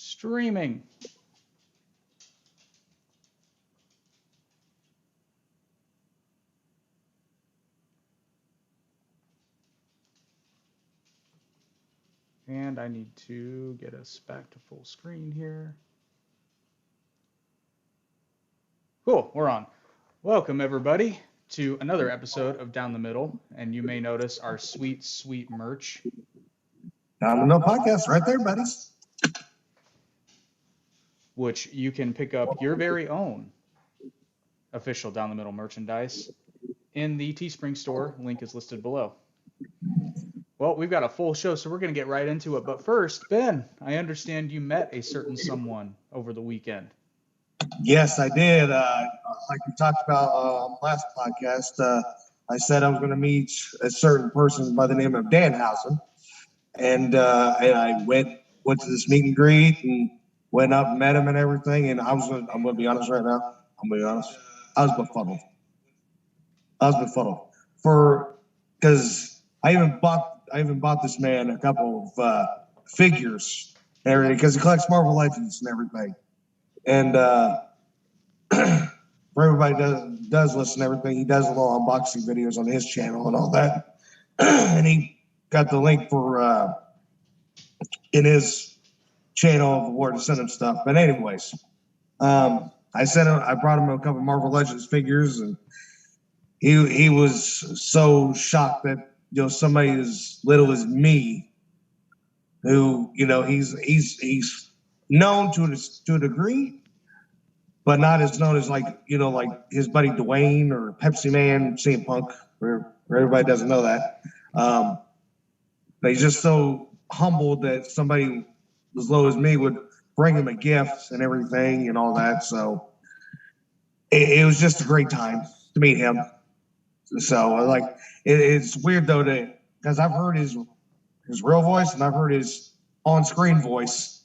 Streaming. And I need to get us back to full screen here. Cool, we're on. Welcome, everybody, to another episode of Down the Middle. And you may notice our sweet, sweet merch. Down the Middle Podcast right there, buddies. Which you can pick up your very own official Down the Middle merchandise in the Teespring store. Link is listed below. Well, we've got a full show, so we're going to get right into it. But first, Ben, I understand you met a certain someone over the weekend. Yes, I did. Like we talked about on the last podcast, I said I was going to meet a certain person by the name of Danhausen. And I went to this meet and greet and went up and met him and everything. And I'm going to be honest right now. I was befuddled. Because I even bought this man a couple of figures and everything because he collects Marvel Legends and everything. And for everybody does listen to everything, he does little unboxing videos on his channel and all that. And he got the link for in his channel where to send him stuff. But anyways, I brought him a couple of Marvel Legends figures, and he was so shocked that somebody as little as me, who he's known to a degree, but not as known as like his buddy Dwayne or Pepsi Man, CM Punk, where everybody doesn't know that. But he's just so humbled that somebody as low as me would bring him a gift and everything and all that. So it was just a great time to meet him. So it's weird though because I've heard his real voice and I've heard his on-screen voice.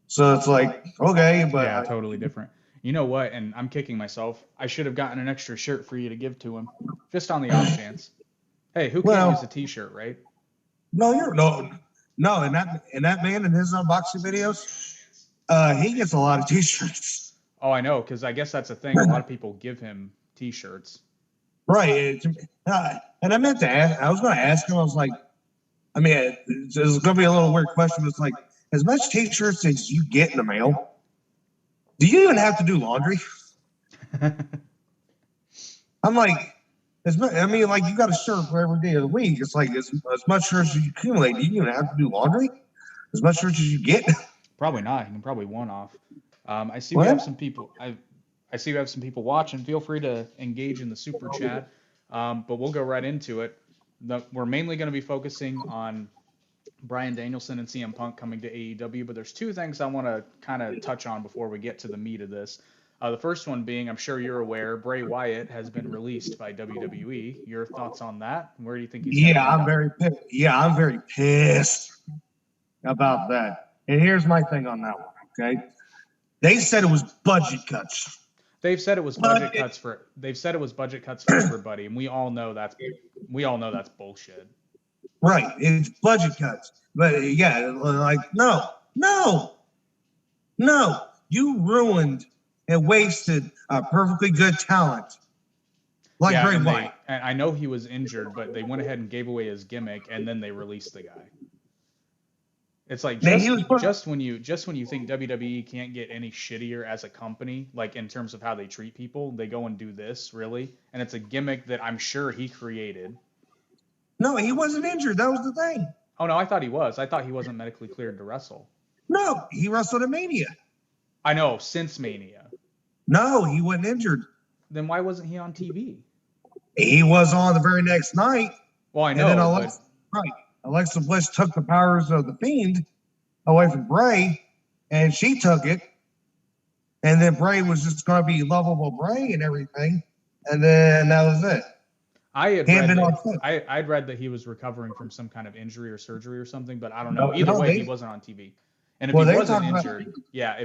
So it's like, okay, but yeah, totally different. You know what? And I'm kicking myself. I should have gotten an extra shirt for you to give to him, just on the off chance. Hey, who can't use a T-shirt, right? No, and that man in his unboxing videos, he gets a lot of T-shirts. Oh, I know, because I guess that's a thing. A lot of people give him T-shirts. Right. And I meant to ask. I was going to ask him. I was like, I mean, it's going to be a little weird question. But it's like, as much T-shirts as you get in the mail, do you even have to do laundry? I'm like, you got a shirt for every day of the week. It's like as much shirts as you accumulate, do you even have to do laundry? As much shirts as you get? Probably not. You can probably one off. I see we have some people. I see we have some people watching. Feel free to engage in the super chat, but we'll go right into it. We're mainly going to be focusing on Bryan Danielson and CM Punk coming to AEW, but there's two things I want to kind of touch on before we get to the meat of this. The first one being, I'm sure you're aware, Bray Wyatt has been released by WWE. Your thoughts on that? Where do you think he's I'm very pissed about that. And here's my thing on that one, okay? They said it was budget cuts. They've said it was budget cuts for everybody, and we all know that's bullshit. Right, it's budget cuts. But yeah, no. You ruined and wasted a perfectly good talent like Bray Wyatt. And I know he was injured, but they went ahead and gave away his gimmick, and then they released the guy. It's like just when you think WWE can't get any shittier as a company, like in terms of how they treat people, they go and do this, really. And it's a gimmick that I'm sure he created. No, he wasn't injured. That was the thing. Oh, no, I thought he was. I thought he wasn't medically cleared to wrestle. No, he wrestled at Mania. I know, since Mania. No, he wasn't injured. Then why wasn't he on TV? He was on the very next night. Well, I know. Alexa Bliss took the powers of the Fiend away from Bray, and she took it. And then Bray was just going to be lovable Bray and everything. And then that was it. I'd read that he was recovering from some kind of injury or surgery or something, but I don't know. Either way, he wasn't on TV. And if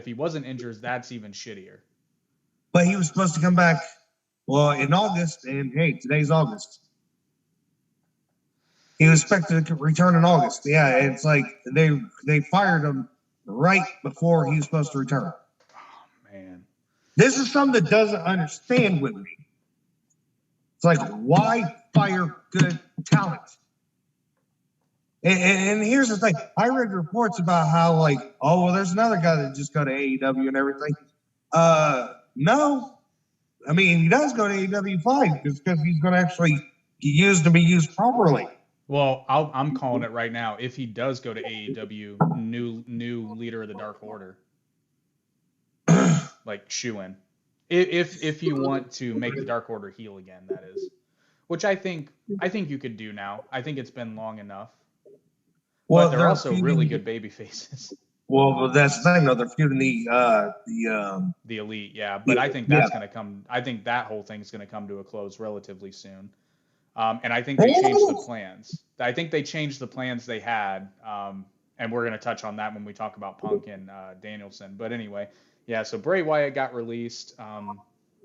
he wasn't injured, that's even shittier. But he was supposed to come back, in August, and hey, today's August. He was expected to return in August. Yeah, it's like they fired him right before he's supposed to return. Oh, man. This is something that doesn't understand with me. It's like, why fire good talent? And here's the thing. I read reports about how, like, oh, well, there's another guy that just got to AEW and everything. No. I mean, he does go to AEW fine because he's going to actually be used properly. Well, I'm calling it right now. If he does go to AEW, new leader of the Dark Order, like shoe-in. If you want to make the Dark Order heel again, that is, which I think you could do now. I think it's been long enough. Well, but they're also really good baby faces. Well, that's the thing, though. They're feuding the Elite, yeah. But I think that's going to come. I think that whole thing is going to come to a close relatively soon. And I think they changed the plans. I think they changed the plans they had. And we're going to touch on that when we talk about Punk and Danielson. But anyway, yeah. So Bray Wyatt got released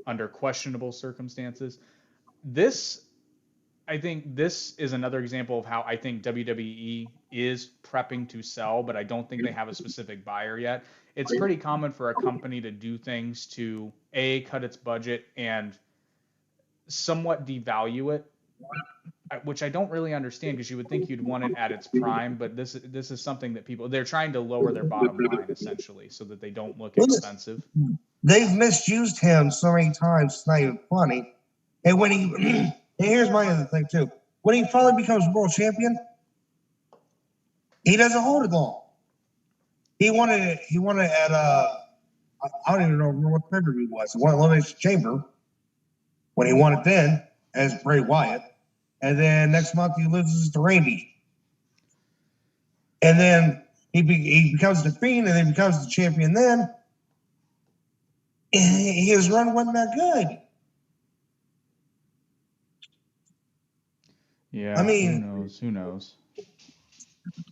under questionable circumstances. I think this is another example of how I think WWE is prepping to sell, but I don't think they have a specific buyer yet. It's pretty common for a company to do things to cut its budget and somewhat devalue it, which I don't really understand because you would think you'd want it at its prime, but this is something that they're trying to lower their bottom line essentially so that they don't look expensive. They've misused him so many times, it's not even funny. And when he and here's my other thing too. When he finally becomes world champion, he doesn't hold it long. He wanted it at I don't even know what pay-per-view it was. It won Elimination Chamber when he won it then as Bray Wyatt. And then next month he loses to Randy. And then he becomes the Fiend and then becomes the champion then. And his run wasn't that good. Yeah, I mean, who knows?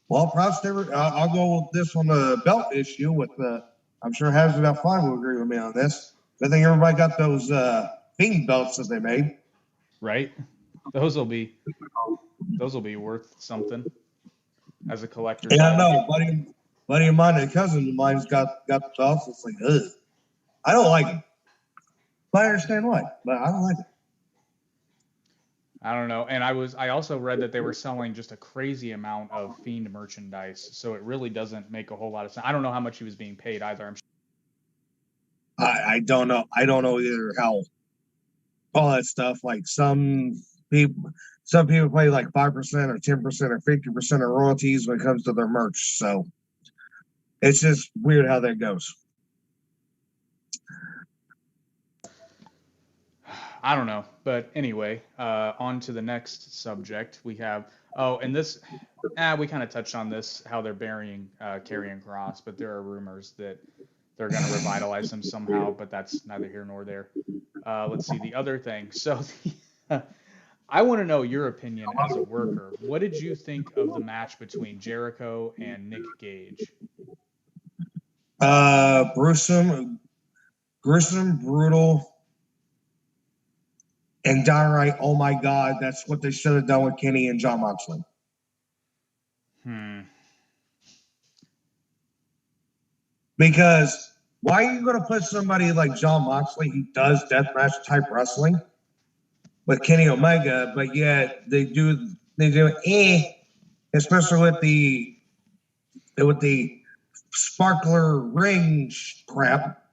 Well, perhaps I'll go with this on the belt issue with I'm sure Hazard Out Fine will agree with me on this. I think everybody got those Fiend belts that they made. Right. Those will be worth something as a collector's. Yeah, I know. Buddy of mine, a cousin of mine's got the belts. It's like, ugh. I don't like it. But I understand why, but I don't like it. I don't know. And I also read that they were selling just a crazy amount of Fiend merchandise, so it really doesn't make a whole lot of sense. I don't know how much he was being paid either. I don't know. I don't know either how all that stuff. Like some people pay like 5% or 10% or 50% of royalties when it comes to their merch. So it's just weird how that goes. I don't know. But anyway, on to the next subject. We have, and this, we kind of touched on this, how they're burying Karrion Kross, but there are rumors that they're going to revitalize him somehow, but that's neither here nor there. Let's see, the other thing. So I want to know your opinion as a worker. What did you think of the match between Jericho and Nick Gage? Gruesome, brutal, and downright, oh my God, that's what they should have done with Kenny and Jon Moxley. Because why are you going to put somebody like Jon Moxley who does deathmatch type wrestling with Kenny Omega, but yet they do especially with the sparkler ring crap.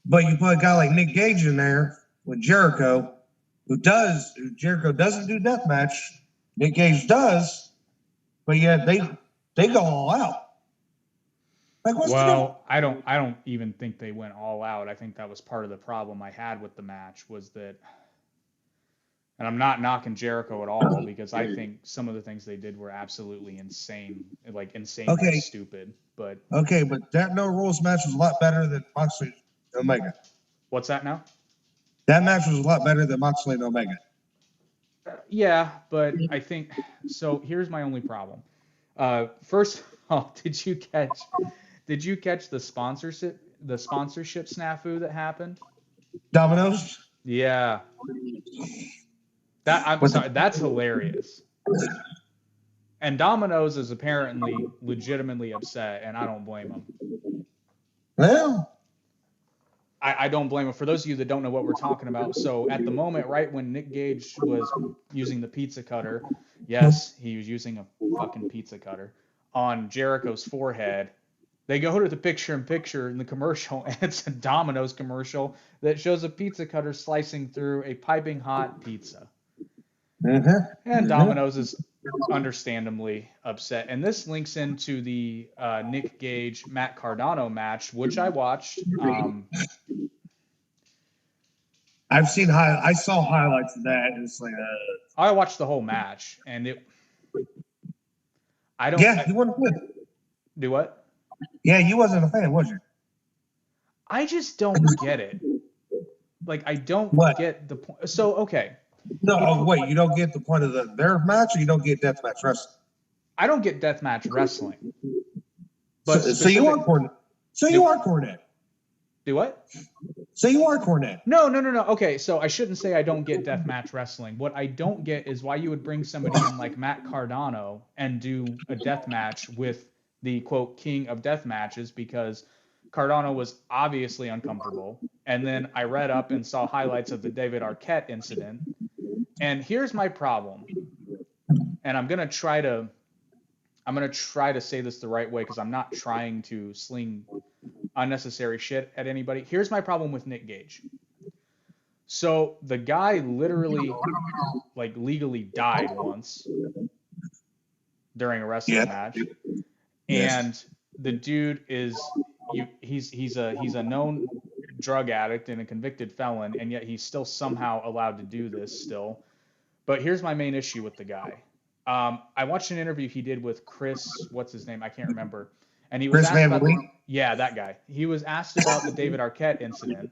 But you put a guy like Nick Gage in there with Jericho, Jericho doesn't do deathmatch, Nick Gage does, but yet they go all out. Like, well, I don't even think they went all out. I think that was part of the problem I had with the match was that, and I'm not knocking Jericho at all because I think some of the things they did were absolutely insane, like insanely stupid. But that No Rules match was a lot better than Moxley and Omega. What's that now? That match was a lot better than Moxley and Omega. Yeah, but I think so. Here's my only problem. First of all, did you catch the sponsorship snafu that happened? Domino's? Yeah. I'm sorry, that's hilarious. And Domino's is apparently legitimately upset, and I don't blame him. Well, I don't blame him. For those of you that don't know what we're talking about, so at the moment, right when Nick Gage was using the pizza cutter, yes, he was using a fucking pizza cutter on Jericho's forehead. They go to the picture-in-picture in the commercial, and it's a Domino's commercial that shows a pizza cutter slicing through a piping hot pizza. And Domino's is understandably upset. And this links into the Nick Gage Matt Cardano match, which I watched. I saw highlights of that. It's like I watched the whole match, and you weren't good. Do what? Yeah, you wasn't a fan, was you? I just don't get it. Like, I don't get the point. So, okay. No, wait, you don't get the point of their match, or you don't get deathmatch wrestling? I don't get deathmatch wrestling. But so you are Cornette. So you are Cornette. Do what? So you are Cornette. No. Okay, so I shouldn't say I don't get deathmatch wrestling. What I don't get is why you would bring somebody in like Matt Cardano and do a deathmatch with the, quote, king of deathmatches, because Cardano was obviously uncomfortable. And then I read up and saw highlights of the David Arquette incident. And here's my problem. And I'm gonna try to say this the right way, because I'm not trying to sling unnecessary shit at anybody. Here's my problem with Nick Gage. So the guy literally, like, legally died once during a wrestling match, and the dude he's a known drug addict and a convicted felon, and yet he's still somehow allowed to do this still. But here's my main issue with the guy. I watched an interview he did with Chris, what's his name? I can't remember. And he was asked about that guy. He was asked about the David Arquette incident,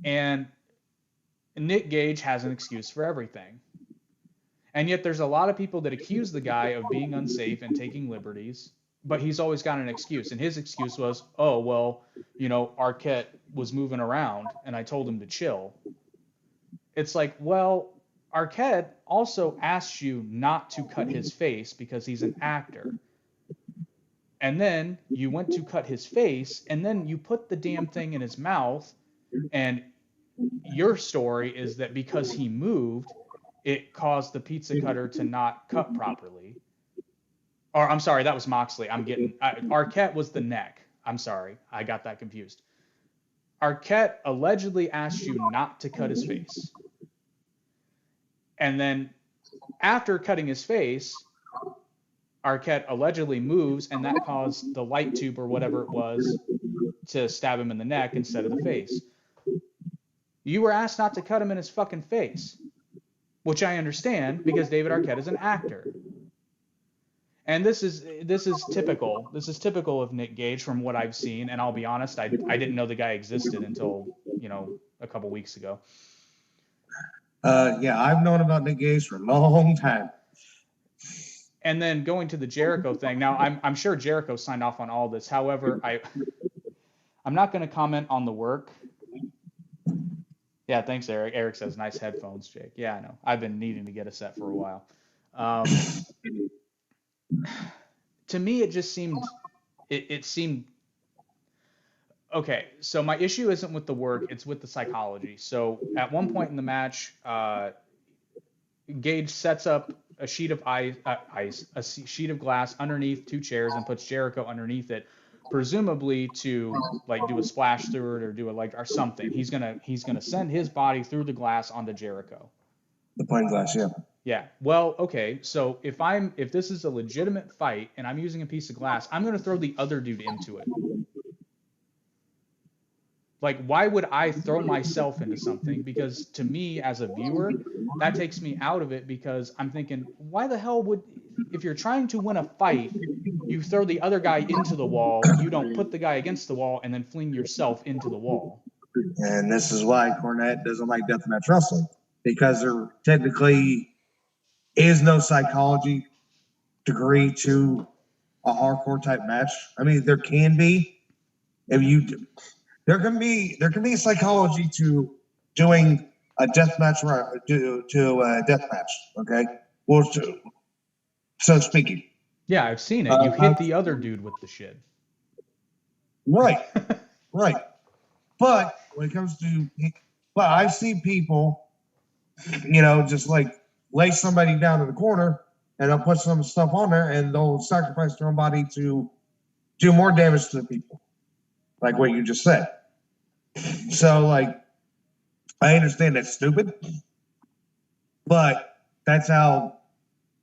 and Nick Gage has an excuse for everything. And yet there's a lot of people that accuse the guy of being unsafe and taking liberties, but he's always got an excuse. And his excuse was, oh, well, Arquette was moving around and I told him to chill. It's like, well, Arquette also asked you not to cut his face because he's an actor. And then you went to cut his face, and then you put the damn thing in his mouth, and your story is that because he moved, it caused the pizza cutter to not cut properly. Or, I'm sorry, that was Moxley. Arquette was the neck. I'm sorry, I got that confused. Arquette allegedly asked you not to cut his face. And then after cutting his face, Arquette allegedly moves, and that caused the light tube or whatever it was to stab him in the neck instead of the face. You were asked not to cut him in his fucking face, which I understand because David Arquette is an actor. And this is typical. This is typical of Nick Gage from what I've seen, and I'll be honest, I didn't know the guy existed until, a couple weeks ago. Yeah, I've known about Nick Gage for a long time. And then going to the Jericho thing. Now, I'm sure Jericho signed off on all this. However, I'm not going to comment on the work. Yeah, thanks, Eric. Eric says, nice headphones, Jake. Yeah, I know. I've been needing to get a set for a while. To me, it just seemed, it seemed, okay, so my issue isn't with the work, it's with the psychology. So at one point in the match, Gage sets up a sheet of a sheet of glass underneath two chairs and puts Jericho underneath it, presumably to like do a splash through it or do or something. He's gonna send his body through the glass onto Jericho. The pine glass, yeah. Yeah. Well, okay. So if this is a legitimate fight and I'm using a piece of glass, I'm gonna throw the other dude into it. Like, why would I throw myself into something? Because to me, as a viewer, that takes me out of it, because I'm thinking, why the hell if you're trying to win a fight, you throw the other guy into the wall, you don't put the guy against the wall and then fling yourself into the wall. And this is why Cornette doesn't like deathmatch wrestling, because there technically is no psychology degree to a hardcore type match. I mean, there can be, there can be psychology to doing a death match to a death match. Okay, well, So speaking. Yeah, I've seen it. You hit the other dude with the shit. Right, right. But when it comes to, but I've seen people, just like lay somebody down in the corner and they'll put some stuff on there and they'll sacrifice their own body to do more damage to the people, like what you just said. So, like, I understand that's stupid, but that's how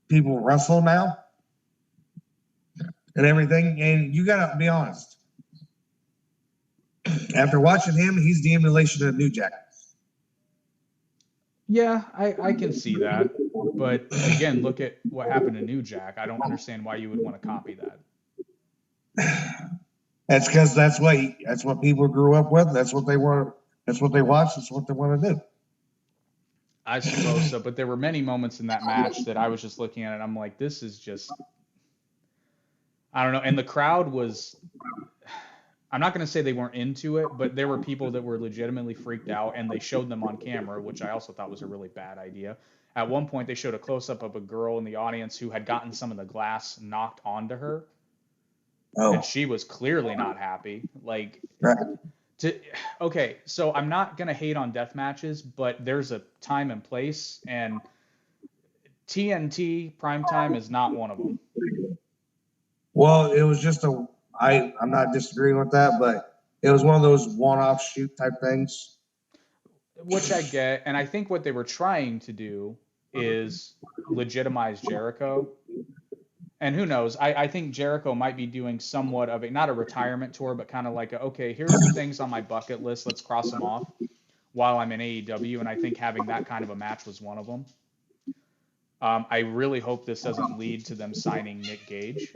people wrestle now and everything. And you got to be honest. After watching him, he's the emulation of New Jack. Yeah, I can see that. But again, look at what happened to New Jack. I don't understand why you would want to copy that. That's because that's what people grew up with. That's what they were. That's what they watched. That's what they want to do. I suppose so, but there were many moments in that match that I was just looking at it. I'm like, this is just, I don't know. And the crowd was, I'm not going to say they weren't into it, but there were people that were legitimately freaked out, and they showed them on camera, which I also thought was a really bad idea. At one point, they showed a close up of a girl in the audience who had gotten some of the glass knocked onto her. Oh. And she was clearly not happy. Like, right. Okay, so I'm not going to hate on death matches, but there's a time and place, and TNT primetime is not one of them. Well, it was just I'm not disagreeing with that, but it was one of those one-off shoot type things. Which I get, and I think what they were trying to do is legitimize Jericho. And who knows? I think Jericho might be doing somewhat of not a retirement tour, but kind of like, okay, here's the things on my bucket list. Let's cross them off while I'm in AEW. And I think having that kind of a match was one of them. I really hope this doesn't lead to them signing Nick Gage.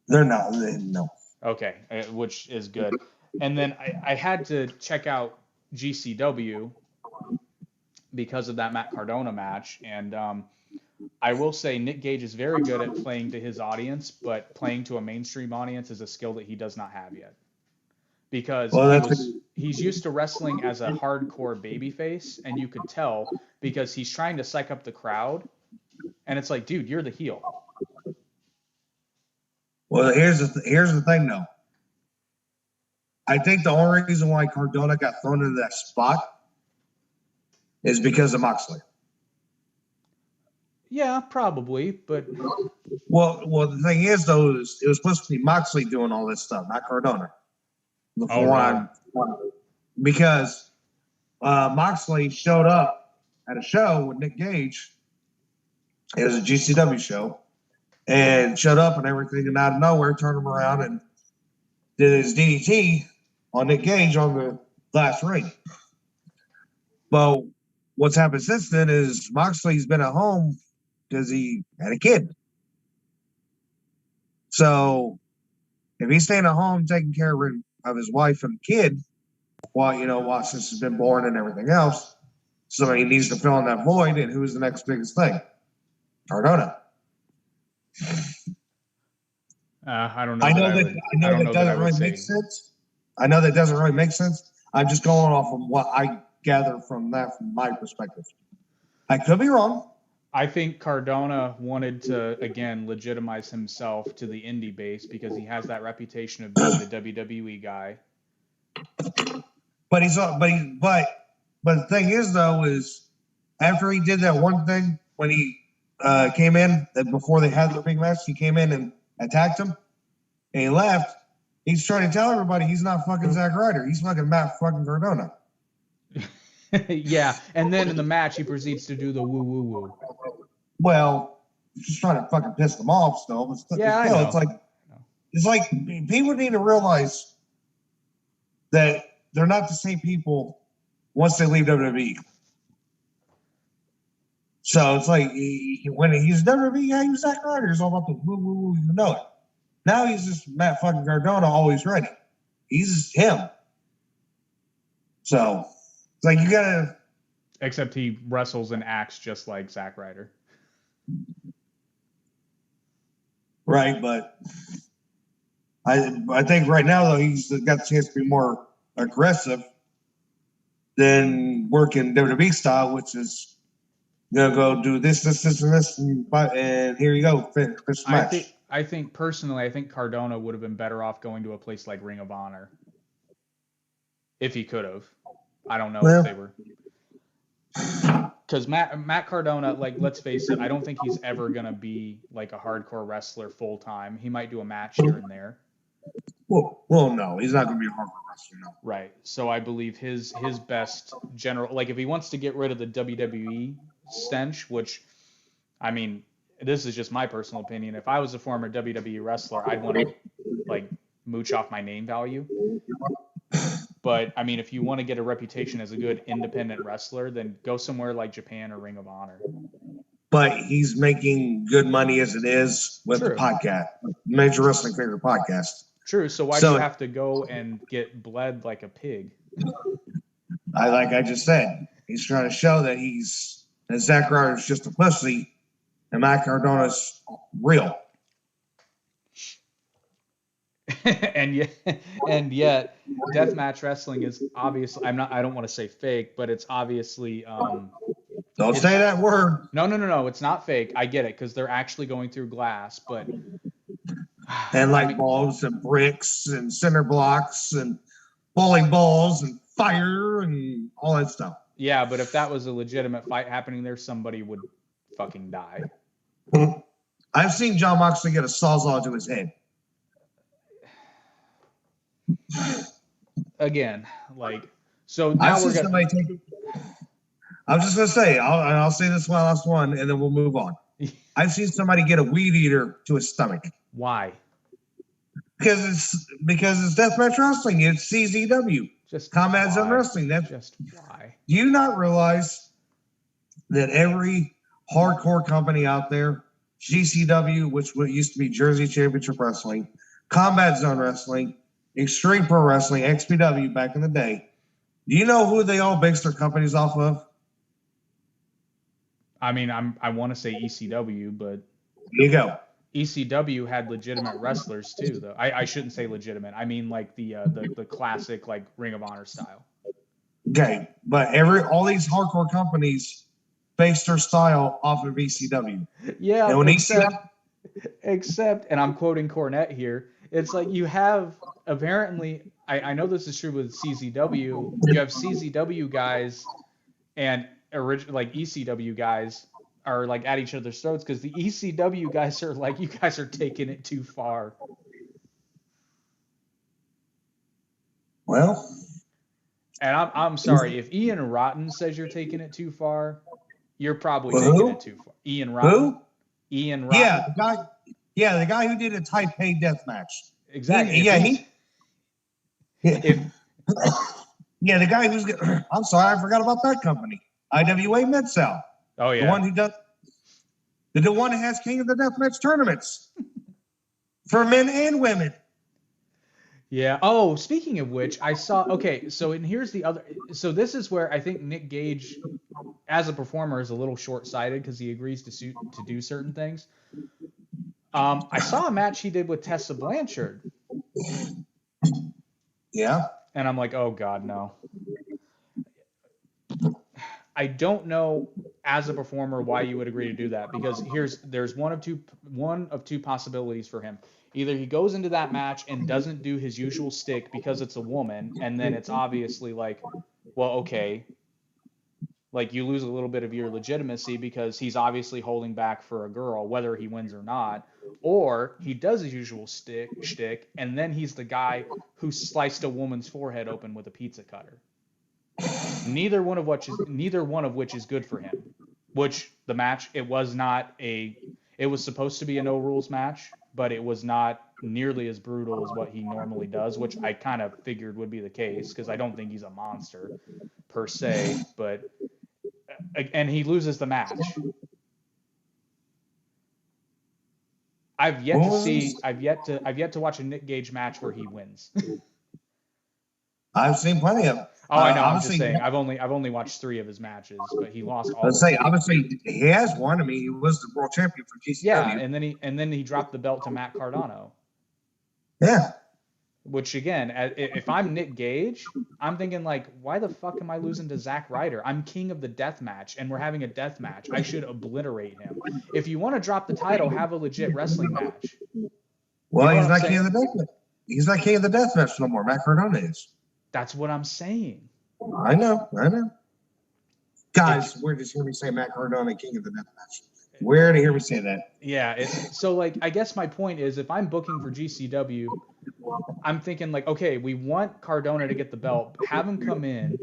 They're not. No. Okay, which is good. And then I had to check out GCW because of that Matt Cardona match. And I will say Nick Gage is very good at playing to his audience, but playing to a mainstream audience is a skill that he does not have yet. Because he's used to wrestling as a hardcore babyface, and you could tell because he's trying to psych up the crowd, and it's like, dude, you're the heel. Well, here's the thing, though. I think the only reason why Cardona got thrown into that spot is because of Moxley. Yeah, probably, but well, the thing is, though, it was supposed to be Moxley doing all this stuff, not Cardona. Because Moxley showed up at a show with Nick Gage. It was a GCW show, and showed up and everything, and out of nowhere turned him around and did his DDT on Nick Gage on the glass ring. But what's happened since then is Moxley's been at home because he had a kid. So if he's staying at home taking care of his wife and kid, while since he's been born and everything else, so he needs to fill in that void. And who's the next biggest thing? Cardona. I don't know. I know that doesn't really make sense. I know that doesn't really make sense. I'm just going off of what I gather from my perspective. I could be wrong. I think Cardona wanted to, again, legitimize himself to the indie base because he has that reputation of being the WWE guy. But the thing is, though, is after he did that one thing when he came in, before they had the big match, he came in and attacked him, and he left. He's trying to tell everybody he's not fucking Zack Ryder. He's fucking Matt fucking Cardona. Yeah, and then in the match, he proceeds to do the woo woo woo. Well, just trying to fucking piss them off still. But yeah, I know. It's like people need to realize that they're not the same people once they leave WWE. So it's like when he's WWE guy, he was Zack Ryder. It's all about the woo woo woo. You know it. Now he's just Matt fucking Cardona, always ready. He's him. So it's like you gotta. Except he wrestles and acts just like Zack Ryder. Right, but I think right now though he's got the chance to be more aggressive than working WWE style, which is gonna go do this, and here you go, finish the match. I think personally, I think Cardona would have been better off going to a place like Ring of Honor if he could have. I don't know if they were. Because Matt Cardona, like, let's face it, I don't think he's ever gonna be like a hardcore wrestler full time. He might do a match here and there. Well, no, he's not gonna be a hardcore wrestler, no. Right. So I believe his best general, like, if he wants to get rid of the WWE stench, which, I mean, this is just my personal opinion. If I was a former WWE wrestler, I'd want to like mooch off my name value. But I mean, if you want to get a reputation as a good independent wrestler, then go somewhere like Japan or Ring of Honor. But he's making good money as it is with the podcast, Major Wrestling Figure podcast. True. So why do you have to go and get bled like a pig? Like I just said, he's trying to show that Zack Ryder's just a pussy and Matt Cardona's real. and yet deathmatch wrestling is obviously, I don't want to say fake, but it's obviously don't say that word. No, it's not fake. I get it, because they're actually going through glass, but and light bulbs and bricks and cinder blocks and bowling balls and fire and all that stuff. Yeah, but if that was a legitimate fight happening there, somebody would fucking die. I've seen Jon Moxley get a sawzall to his head. Again, like, so now we're gonna. I'm just gonna say, I'll say this one last one, and then we'll move on. I've seen somebody get a weed eater to his stomach. Why? Because it's deathmatch wrestling. It's CZW. Just Combat Zone Wrestling. That's just why. Do you not realize that every hardcore company out there, GCW, which used to be Jersey Championship Wrestling, Combat Zone Wrestling, Extreme Pro Wrestling, XPW back in the day, do you know who they all base their companies off of? I mean, I want to say ECW, but there you go. ECW had legitimate wrestlers too, though. I shouldn't say legitimate. I mean, like the classic, like, Ring of Honor style. Okay, but all these hardcore companies base their style off of ECW. Yeah, and when except, and I'm quoting Cornette here, it's like you have apparently, I know this is true with CZW. You have CZW guys and like ECW guys are like at each other's throats, because the ECW guys are like, you guys are taking it too far. Well, and I'm sorry, if Ian Rotten says you're taking it too far, you're probably taking it too far. Ian Rotten. Who? Ian Rotten. The guy who did a Taipei death match. Exactly. The guy who's. I'm sorry, I forgot about that company. IWA Mid-South. Oh yeah. The one who does. The one that has King of the Deathmatch tournaments for men and women. Yeah. Oh, speaking of which, I saw. Okay, so here's the other. So this is where I think Nick Gage, as a performer, is a little short-sighted, because he agrees to do certain things. I saw a match he did with Tessa Blanchard. Yeah. And I'm like, oh God, no. I don't know as a performer why you would agree to do that, because there's one of two possibilities for him. Either he goes into that match and doesn't do his usual stick because it's a woman, and then it's obviously like, well, okay, like, you lose a little bit of your legitimacy because he's obviously holding back for a girl, whether he wins or not. Or he does his usual shtick, and then he's the guy who sliced a woman's forehead open with a pizza cutter. Neither one of which is good for him. Which the match, it was supposed to be a no rules match, but it was not nearly as brutal as what he normally does, which I kind of figured would be the case, because I don't think he's a monster per se, and he loses the match. I've yet to watch a Nick Gage match where he wins. I've seen plenty of them. Oh, I know. I'm just saying. I've only watched 3 of his matches, but he lost all. Obviously, he has won. I mean, he was the world champion for GCW. Yeah, and then he dropped the belt to Matt Cardano. Yeah. Which again, if I'm Nick Gage, I'm thinking like, why the fuck am I losing to Zack Ryder? I'm king of the death match, and we're having a death match. I should obliterate him. If you want to drop the title, have a legit wrestling match. Well, he's not king of the death match. He's not king of the death match no more. Matt Cardona is. That's what I'm saying. I know. Guys, where did you hear me say Matt Cardona king of the death match? Where did you hear me say that? Yeah. So like, I guess my point is, if I'm booking for GCW, I'm thinking like, okay, we want Cardona to get the belt, have him come in,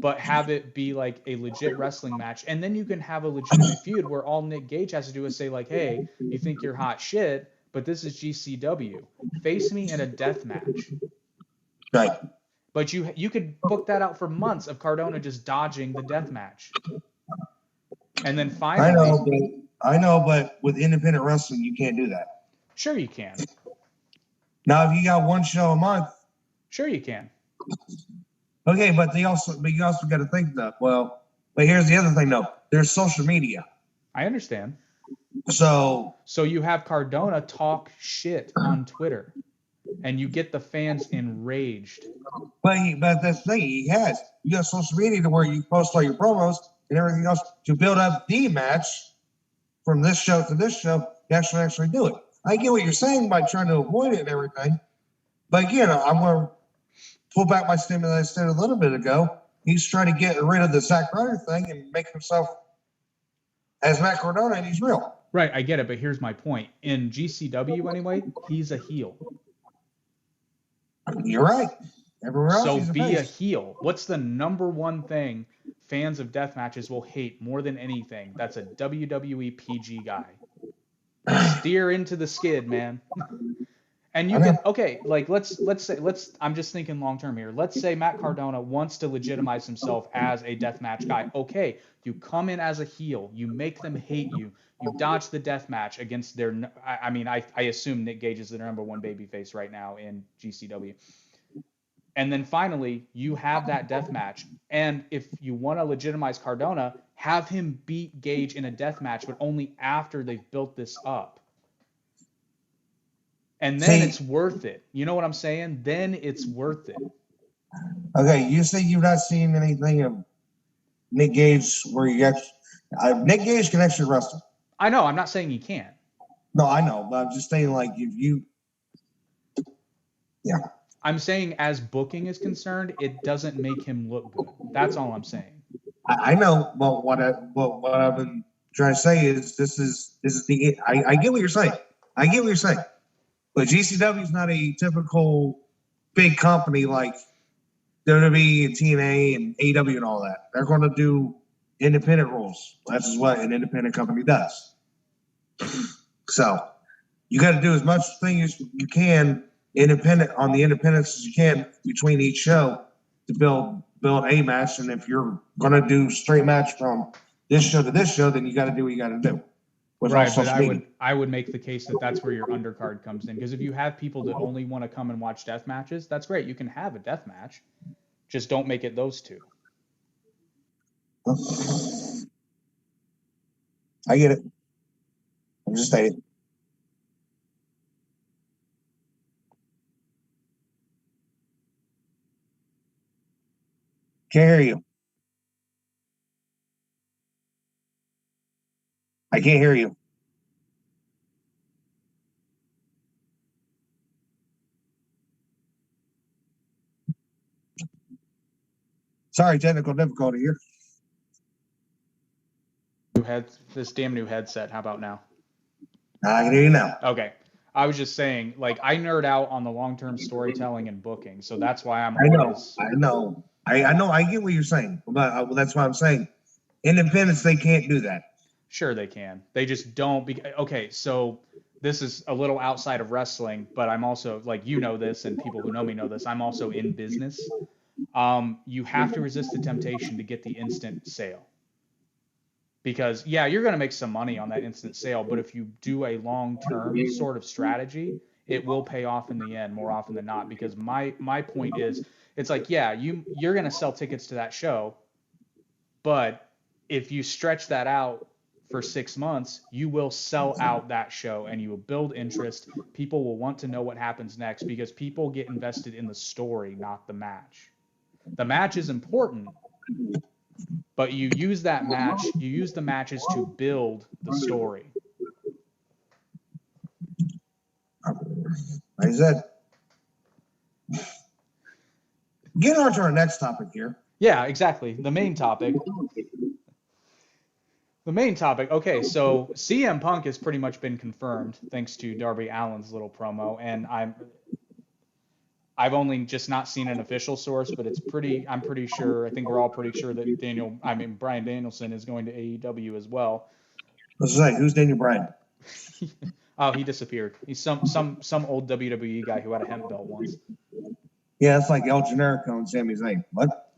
but have it be like a legit wrestling match, and then you can have a legitimate feud where all Nick Gage has to do is say like, hey, you think you're hot shit, but this is GCW. Face me in a death match. Right. But you could book that out for months of Cardona just dodging the death match. And then finally, I know, but with independent wrestling, you can't do that. Sure you can. Now, if you got one show a month, sure you can. Okay, but you also got to think that. Well, but here's the other thing, though. There's social media. I understand. So you have Cardona talk shit on Twitter, and you get the fans enraged. But that's the thing. You got social media to where you post all your promos and everything else to build up the match from this show to this show. You actually do it. I get what you're saying by trying to avoid it and everything. But again, I'm going to pull back my statement that I said a little bit ago. He's trying to get rid of the Zack Ryder thing and make himself as Matt Cardona, and he's real. Right, I get it, but here's my point. In GCW, anyway, he's a heel. You're right. Everywhere else, so be a heel. What's the number one thing fans of death matches will hate more than anything? That's a WWE PG guy. Steer into the skid, man. And you can, okay, like let's say I'm just thinking long term here. Let's say Matt Cardona wants to legitimize himself as a deathmatch guy. Okay, you come in as a heel, you make them hate you, you dodge the deathmatch against their. I assume Nick Gage is the number one babyface right now in GCW. And then finally, you have that deathmatch. And if you want to legitimize Cardona, have him beat Gage in a deathmatch, but only after they've built this up. And then it's worth it. You know what I'm saying? Then it's worth it. Okay, you say you've not seen anything of Nick Gage where you got Nick Gage can actually wrestle. I know. I'm not saying he can't. No, I know, but I'm just saying, like, if you, yeah. I'm saying, as booking is concerned, it doesn't make him look good. That's all I'm saying. I know, but what I've been trying to say is this is the. I get what you're saying. I get what you're saying. But GCW is not a typical big company like WWE and TNA and AEW and all that. They're going to do independent roles. That's what an independent company does. So you got to do as much thing as you can on the independence as you can between each show to build a match. And if you're going to do straight match from this show to this show, then you got to do what you got to do. Right, but I would make the case that that's where your undercard comes in, because if you have people that only want to come and watch death matches, that's great. You can have a death match, just don't make it those two. I get it. I'm just saying. Can't hear you. I can't hear you. Sorry, technical difficulty here. This damn new headset. How about now? I can hear you now. Okay. I was just saying, like, I nerd out on the long-term storytelling and booking, so that's why I'm always... I know. I get what you're saying, but that's why I'm saying independents, they can't do that. Sure they can. They just don't. Okay, so this is a little outside of wrestling, but I'm also, like, you know this, and people who know me know this, I'm also in business. You have to resist the temptation to get the instant sale. Because, yeah, you're going to make some money on that instant sale, but if you do a long-term sort of strategy, it will pay off in the end more often than not. Because my point is, it's like, yeah, you're going to sell tickets to that show, but if you stretch that out for 6 months, you will sell out that show and you will build interest. People will want to know what happens next because people get invested in the story, not the match. The match is important, but you use the matches to build the story. Like I said, get on to our next topic here. Yeah, exactly. The main topic. Okay, so CM Punk has pretty much been confirmed thanks to Darby Allin's little promo, and I've only just not seen an official source, but I'm pretty sure, I think we're all pretty sure that Bryan Danielson is going to AEW as well. What's that? Who's Daniel Bryan? Oh, he disappeared. He's some old WWE guy who had a hemp belt once. Yeah, it's like El Generico and Sami Zayn. What?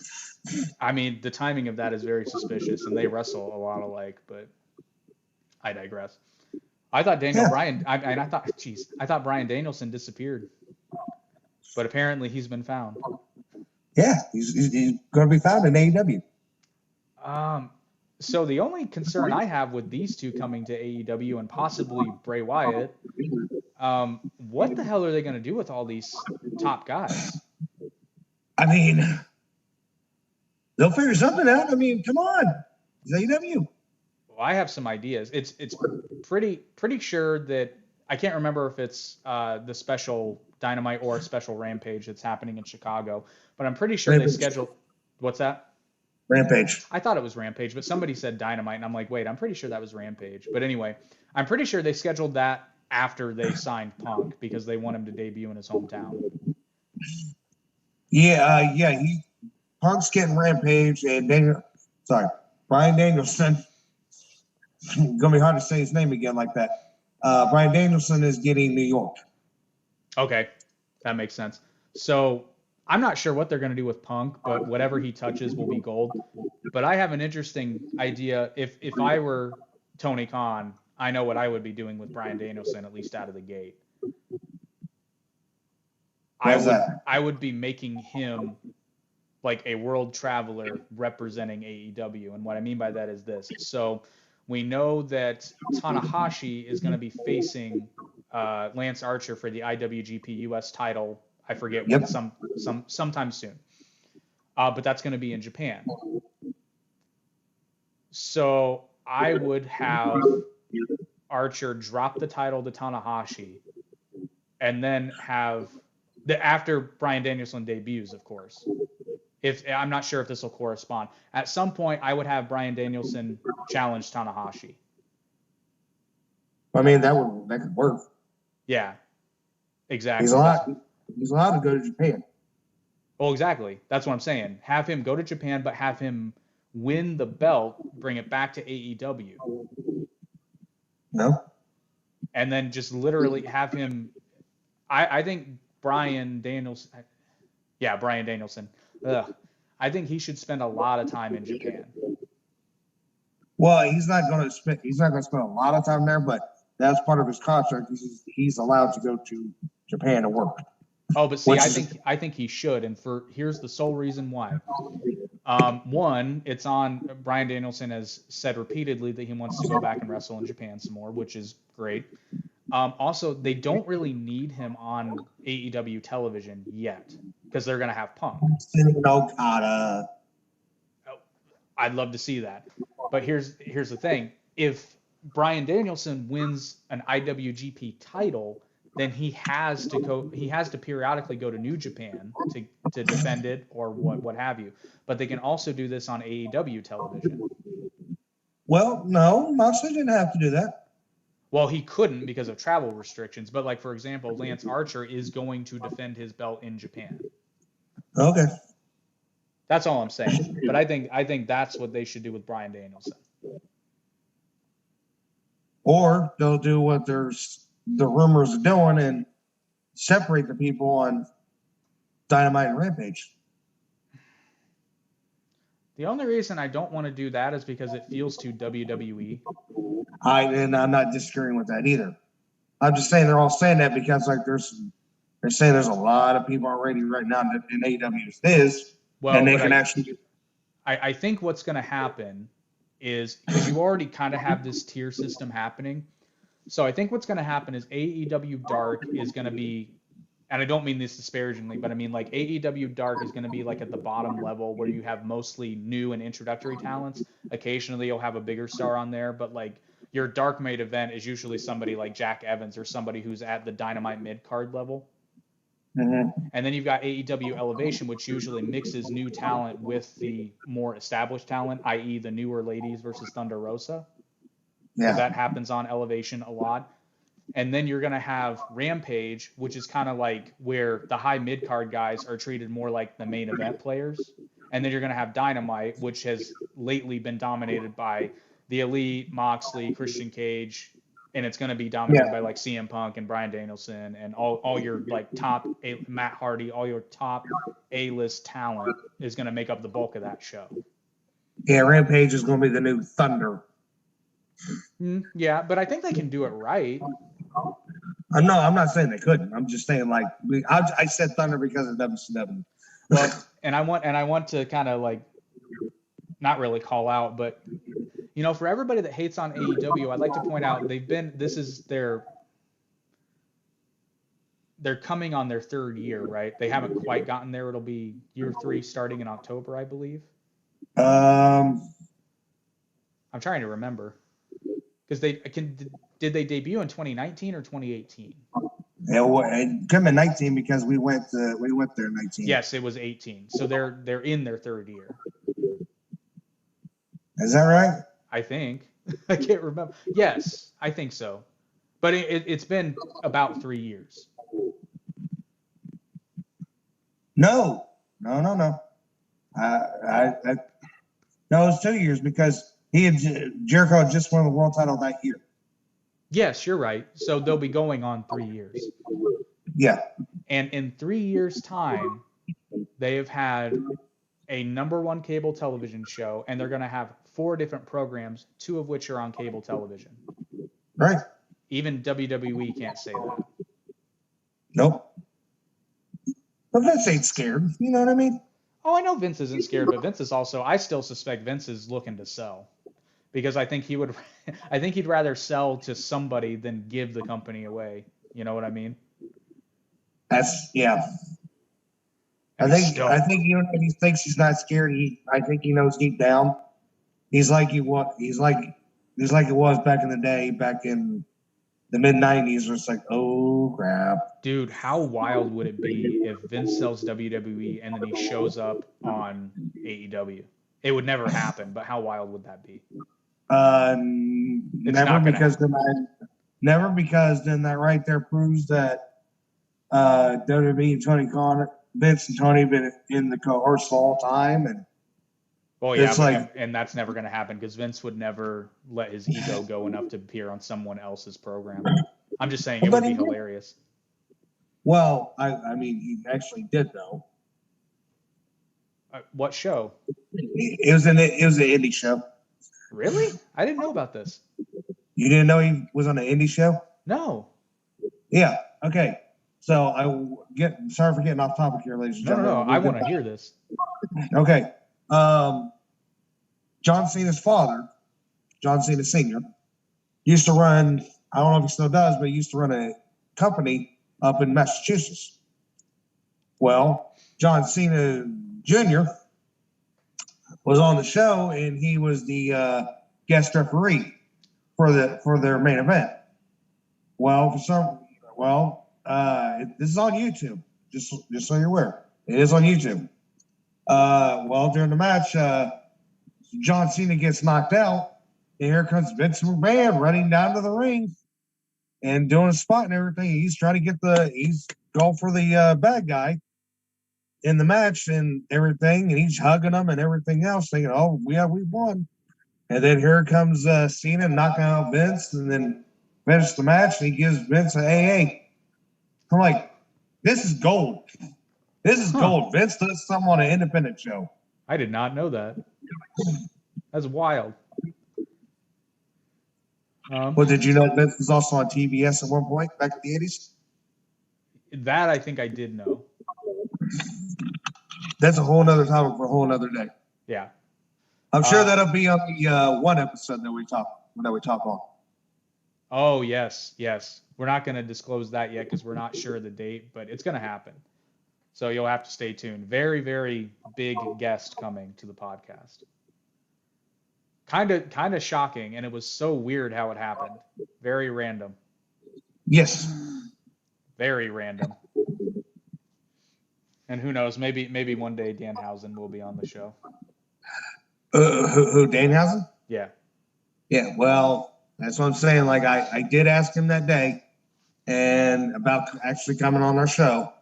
I mean, the timing of that is very suspicious, and they wrestle a lot alike, but I digress. I thought I thought Bryan Danielson disappeared, but apparently he's been found. Yeah, he's going to be found in AEW. So the only concern I have with these two coming to AEW and possibly Bray Wyatt, what the hell are they going to do with all these top guys? I mean, they'll figure something out. I mean, come on, it's AEW. Well, I have some ideas. It's pretty sure that I can't remember if it's the special Dynamite or special Rampage that's happening in Chicago, but I'm pretty sure they scheduled. What's that? Rampage. I thought it was Rampage, but somebody said Dynamite, and I'm like, wait, I'm pretty sure that was Rampage. But anyway, I'm pretty sure they scheduled that after they signed Punk because they want him to debut in his hometown. Yeah. Punk's getting Rampage, and Bryan Danielson. Gonna be hard to say his name again like that. Bryan Danielson is getting New York. Okay, that makes sense. So I'm not sure what they're going to do with Punk, but whatever he touches will be gold. But I have an interesting idea. If I were Tony Khan, I know what I would be doing with Bryan Danielson, at least out of the gate. I would be making him like a world traveler representing AEW. And what I mean by that is this. So we know that Tanahashi is going to be facing Lance Archer for the IWGP US title. I forget when, sometime soon. But that's going to be in Japan. So I would have Archer drop the title to Tanahashi and then have after Bryan Danielson debuts, of course. I'm not sure if this will correspond. At some point, I would have Bryan Danielson challenge Tanahashi. I mean, that could work. Yeah, exactly. He's allowed to go to Japan. Well, exactly. That's what I'm saying. Have him go to Japan, but have him win the belt, bring it back to AEW. No. And then just literally have him. I think Bryan Danielson. Yeah, Bryan Danielson. I think he should spend a lot of time in Japan. Well, he's not going to spend a lot of time there, but that's part of his contract. He's allowed to go to Japan to work. Oh, but see, I think he should, and here's the sole reason why. One, it's on Bryan Danielson has said repeatedly that he wants to go back and wrestle in Japan some more, which is great. Also, they don't really need him on AEW television yet because they're going to have Punk. I'd love to see that. But here's the thing. If Bryan Danielson wins an IWGP title, then he has to periodically go to New Japan to defend it or what have you. But they can also do this on AEW television. Well, no, Moxley didn't have to do that. Well, he couldn't because of travel restrictions. But like, for example, Lance Archer is going to defend his belt in Japan. Okay. That's all I'm saying. But I think that's what they should do with Bryan Danielson. Or they'll do what the rumors are doing and separate the people on Dynamite and Rampage. The only reason I don't want to do that is because it feels too WWE. And I'm not disagreeing with that either. I'm just saying they're all saying that because they're saying there's a lot of people already right now in AEW is, and they can actually. I think what's going to happen is because you already kind of have this tier system happening. So I think what's going to happen is AEW Dark is going to be, and I don't mean this disparagingly, but I mean like AEW Dark is going to be like at the bottom level where you have mostly new and introductory talents. Occasionally you'll have a bigger star on there, but like your Dark main event is usually somebody like Jack Evans or somebody who's at the Dynamite mid card level. Mm-hmm. And then you've got AEW Elevation, which usually mixes new talent with the more established talent, i.e. the newer ladies versus Thunder Rosa. Because that happens on Elevation a lot. And then you're going to have Rampage, which is kind of like where the high mid-card guys are treated more like the main event players. And then you're going to have Dynamite, which has lately been dominated by the Elite, Moxley, Christian Cage, and it's going to be dominated by like CM Punk and Bryan Danielson and all your like top Matt Hardy, all your top A-list talent is going to make up the bulk of that show. Yeah, Rampage is going to be the new Thunder. Yeah, but I think they can do it right. No, I'm not saying they couldn't. I'm just saying like I said Thunder because of WCW. Well, and I want to kind of like not really call out, but you know, for everybody that hates on AEW, I'd like to point out they're coming on their third year, right? They haven't quite gotten there. It'll be year 3 starting in October, I believe. I'm trying to remember because did they debut in 2019 or 2018? It could have been 19 because we went there in 19. Yes, it was 18. So they're in their third year. Is that right? I think. I can't remember. Yes, I think so. But it's been about 3 years. No. No, it's 2 years because Jericho had just won the world title that year. Yes, you're right. So they'll be going on 3 years. Yeah. And in 3 years' time, they have had a #1 cable television show, and they're going to have 4 different programs, 2 of which are on cable television. Right. Even WWE can't say that. Nope. But Vince ain't scared. You know what I mean? Oh, I know Vince isn't scared, but Vince is also, I still suspect Vince is looking to sell. Because I think he'd rather sell to somebody than give the company away. You know what I mean? Yeah. I think even if he thinks he's not scared, I think he knows deep down. He's like it was back in the day, back in the mid-90s, where it's like, oh crap. Dude, how wild would it be if Vince sells WWE and then he shows up on AEW? It would never happen, but how wild would that be? Never, because then that right there proves that WWE and Tony Khan, Vince and Tony have been in the cohorts the whole time, and and that's never going to happen because Vince would never let his ego go enough to appear on someone else's program. I'm just saying it would be hilarious. Well, I mean, he actually did though. What show? It was an indie show. Really? I didn't know about this. You didn't know he was on an indie show? No. Yeah. Okay. So sorry for getting off topic here, ladies and gentlemen. No. I want to hear this. Okay. John Cena's father, John Cena Sr., used to run, I don't know if he still does, but he used to run a company up in Massachusetts. Well, John Cena Jr. was on the show, and he was the guest referee for their main event. Well, this is on YouTube, just so you're aware. It is on YouTube. During the match, John Cena gets knocked out, and here comes Vince McMahon running down to the ring and doing a spot and everything. He's trying to he's going for the bad guy in the match and everything, and he's hugging him and everything else, thinking, "Oh, we won." And then here comes Cena knocking out Vince, and then finish the match, and he gives Vince an AA. I'm like, this is gold. This is gold. Vince does something on an independent show. I did not know that. That's wild. Well, did you know Vince was also on TBS at one point back in the 80s? That I think I did know. That's a whole nother topic for a whole nother day. Yeah. I'm sure that'll be on the one episode that we talk on. Oh, yes. We're not going to disclose that yet because we're not sure of the date, but it's going to happen. So you'll have to stay tuned. Very, very big guest coming to the podcast. Kind of shocking, and it was so weird how it happened. Very random. Yes. Very random. And who knows? Maybe one day Danhausen will be on the show. Who Danhausen? Yeah. Yeah. Well, that's what I'm saying. Like I did ask him that day, and about actually coming on our show.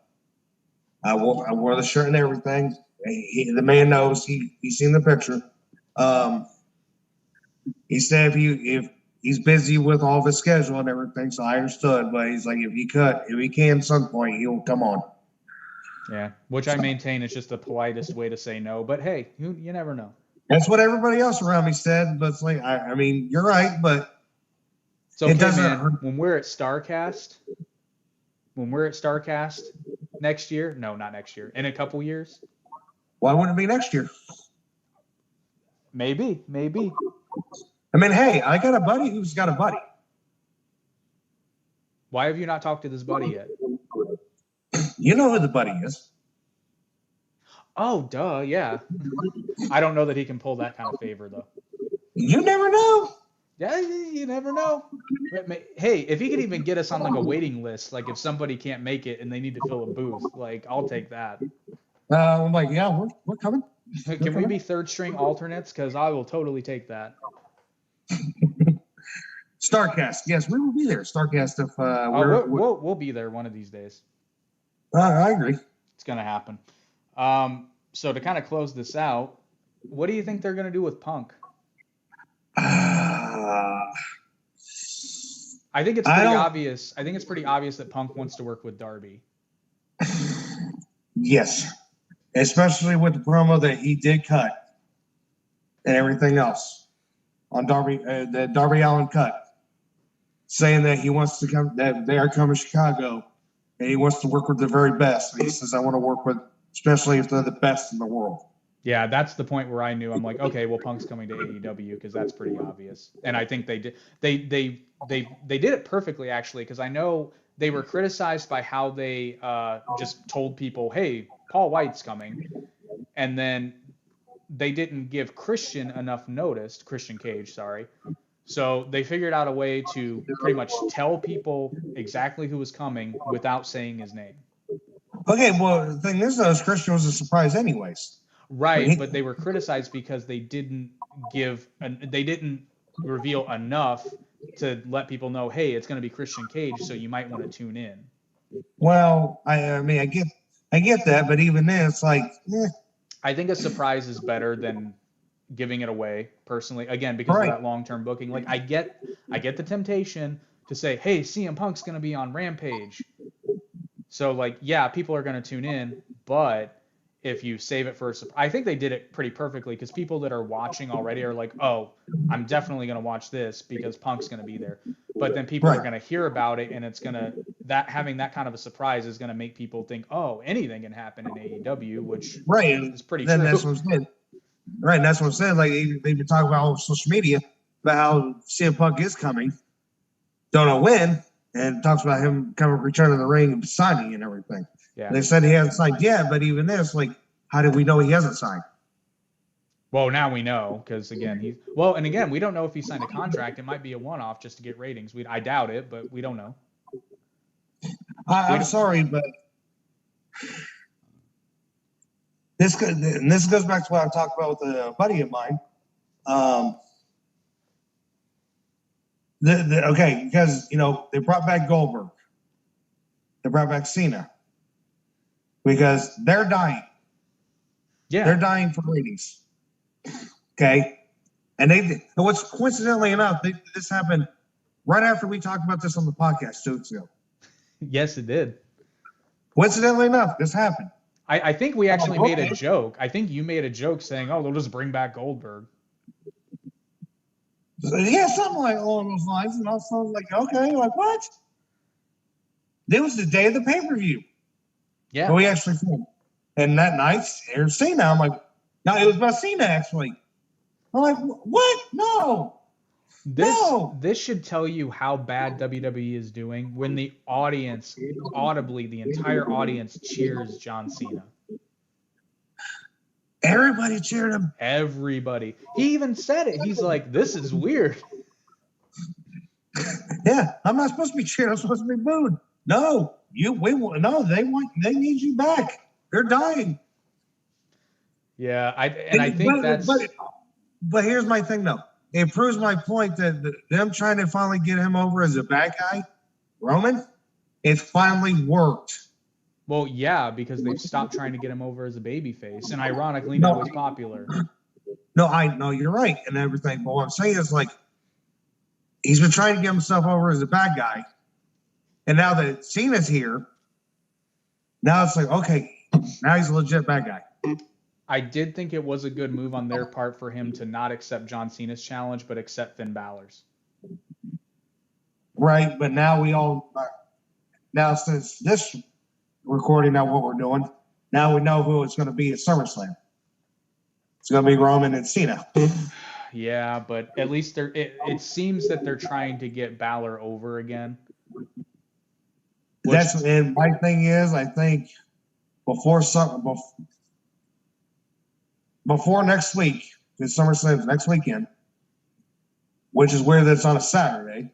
I wore the shirt and everything. The man knows. He's seen the picture. He said if he's busy with all of his schedule and everything, so I understood. But he's like, if he can at some point, he'll come on. Yeah, which I maintain is just the politest way to say no. But hey, you never know. That's what everybody else around me said. But it's like, I mean, you're right, but it's okay, it doesn't hurt. When we're at StarCast next year, no, not next year, in a couple years. Why wouldn't it be next year? Maybe. I mean, hey, I got a buddy who's got a buddy. Why have you not talked to this buddy yet? You know who the buddy is. Oh, duh, yeah. I don't know that he can pull that kind of favor, though. You never know. Yeah, you never know. Hey, if he could even get us on like a waiting list, like if somebody can't make it and they need to fill a booth, like I'll take that. I'm like, yeah, we're coming. Can we be third string alternates? Because I will totally take that. StarCast, yes, we will be there. StarCast, if we'll be there one of these days. I agree. It's gonna happen. So to kind of close this out, what do you think they're gonna do with Punk? I think it's pretty obvious. I think it's pretty obvious that Punk wants to work with Darby. Yes, especially with the promo that he did cut and everything else on Darby, the Darby Allin cut, saying that he wants to come, that they are coming to Chicago, and he wants to work with the very best. And he says, "I want to work with, especially if they're the best in the world." Yeah, that's the point where I knew. I'm like, okay, well, Punk's coming to AEW because that's pretty obvious. And I think they did. They did it perfectly, actually, because I know they were criticized by how they just told people, hey, Paul White's coming, and then they didn't give Christian enough notice. Christian Cage, sorry. So they figured out a way to pretty much tell people exactly who was coming without saying his name. Okay, well, the thing is, though, Christian was a surprise anyways. Right, but they were criticized because they didn't reveal enough to let people know, hey, it's going to be Christian Cage, so you might want to tune in. Well, I mean, I get that, but even then, it's like, I think a surprise is better than giving it away, personally. Again, because of that long-term booking. Like, I get the temptation to say, hey, CM Punk's going to be on Rampage. So, like, yeah, people are going to tune in, but if you save it for a surprise, I think they did it pretty perfectly because people that are watching already are like, oh, I'm definitely going to watch this because Punk's going to be there. But then people are going to hear about it, and it's going to, having that kind of a surprise is going to make people think, oh, anything can happen in AEW, which is pretty true. That's what I'm saying. Right, that's what I'm saying. Like, they've been talking about on social media about how CM Punk is coming. Don't know when, and talks about him coming, returning to the ring and signing and everything. Yeah. They said he hasn't signed yet, but even this, like, how did we know he hasn't signed? Well, now we know because again, we don't know if he signed a contract. It might be a one-off just to get ratings. I doubt it, but we don't know. I'm sorry, but this goes back to what I talked about with a buddy of mine. Because they brought back Goldberg, they brought back Cena. Because they're dying. Yeah. They're dying for ratings. Okay. And what's coincidentally enough, this happened right after we talked about this on the podcast 2 weeks ago. Yes, it did. Coincidentally enough, this happened. I think we actually made a joke. I think you made a joke saying, oh, they'll just bring back Goldberg. Yeah, something like along those lines. And also I was like, okay, like what? It was the day of the pay-per-view. Yeah. So we actually filmed. And that night, there's Cena. I'm like, no, it was about Cena, actually. I'm like, what? No. This should tell you how bad WWE is doing when the audience, audibly, the entire audience cheers John Cena. Everybody cheered him. Everybody. He even said it. He's like, this is weird. Yeah, I'm not supposed to be cheered. I'm supposed to be booed. No, they need you back. They're dying. Yeah, I think but here's my thing though. It proves my point that them trying to finally get him over as a bad guy, Roman, it finally worked. Well, yeah, because they've stopped trying to get him over as a babyface, and ironically, now he's popular. No, I know you're right and everything. But what I'm saying is, like, he's been trying to get himself over as a bad guy, and now that Cena's here, now it's like, okay, now he's a legit bad guy. I did think it was a good move on their part for him to not accept John Cena's challenge, but accept Finn Balor's. Right, but now now since this recording, now what we're doing, now we know who it's going to be at SummerSlam. It's going to be Roman and Cena. Yeah, but at least it seems that they're trying to get Balor over again. And my thing is, I think before next week, because SummerSlam's next weekend, which is weird that it's on a Saturday.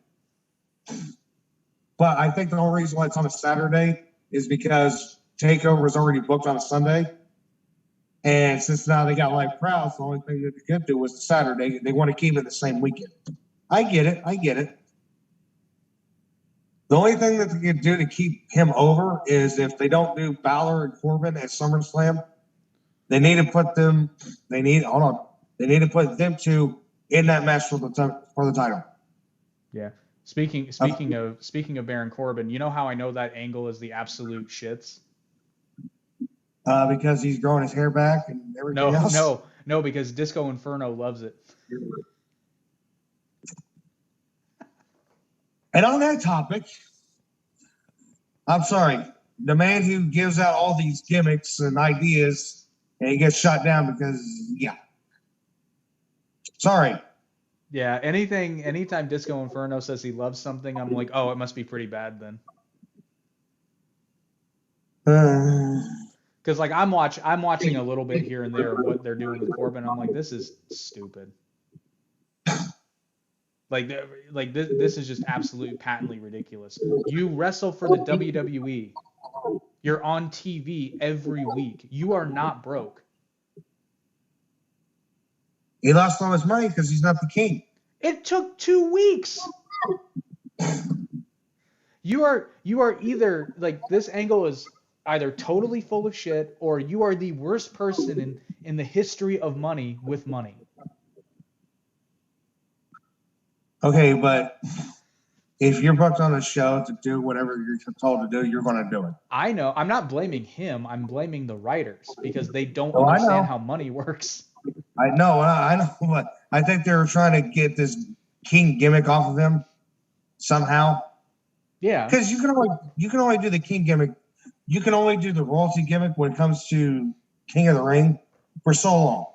But I think the only reason why it's on a Saturday is because TakeOver is already booked on a Sunday. And since now they got live crowds, the only thing that they could do was Saturday. They want to keep it the same weekend. I get it. The only thing that they can do to keep him over is if they don't do Balor and Corbin at SummerSlam, they need to put them two in that match for the title. Yeah. Speaking of Baron Corbin, you know how I know that angle is the absolute shits? Because he's growing his hair back and everything else? No, because Disco Inferno loves it. And on that topic, I'm sorry, the man who gives out all these gimmicks and ideas, and he gets shot down because, sorry. Yeah, anytime Disco Inferno says he loves something, I'm like, oh, it must be pretty bad then. Because like I'm watching a little bit here and there of what they're doing with Corbin. I'm like, this is stupid. Like this is just absolutely patently ridiculous. You wrestle for the WWE. You're on TV every week. You are not broke. He lost all his money because he's not the king. It took 2 weeks. You are either like this angle is either totally full of shit or you are the worst person in the history of money with money. Okay, but if you're booked on a show to do whatever you're told to do, you're going to do it. I know. I'm not blaming him. I'm blaming the writers because they don't understand how money works. I know, but I think they were trying to get this king gimmick off of him somehow. Yeah. Because you can only do the king gimmick. You can only do the royalty gimmick when it comes to King of the Ring for so long.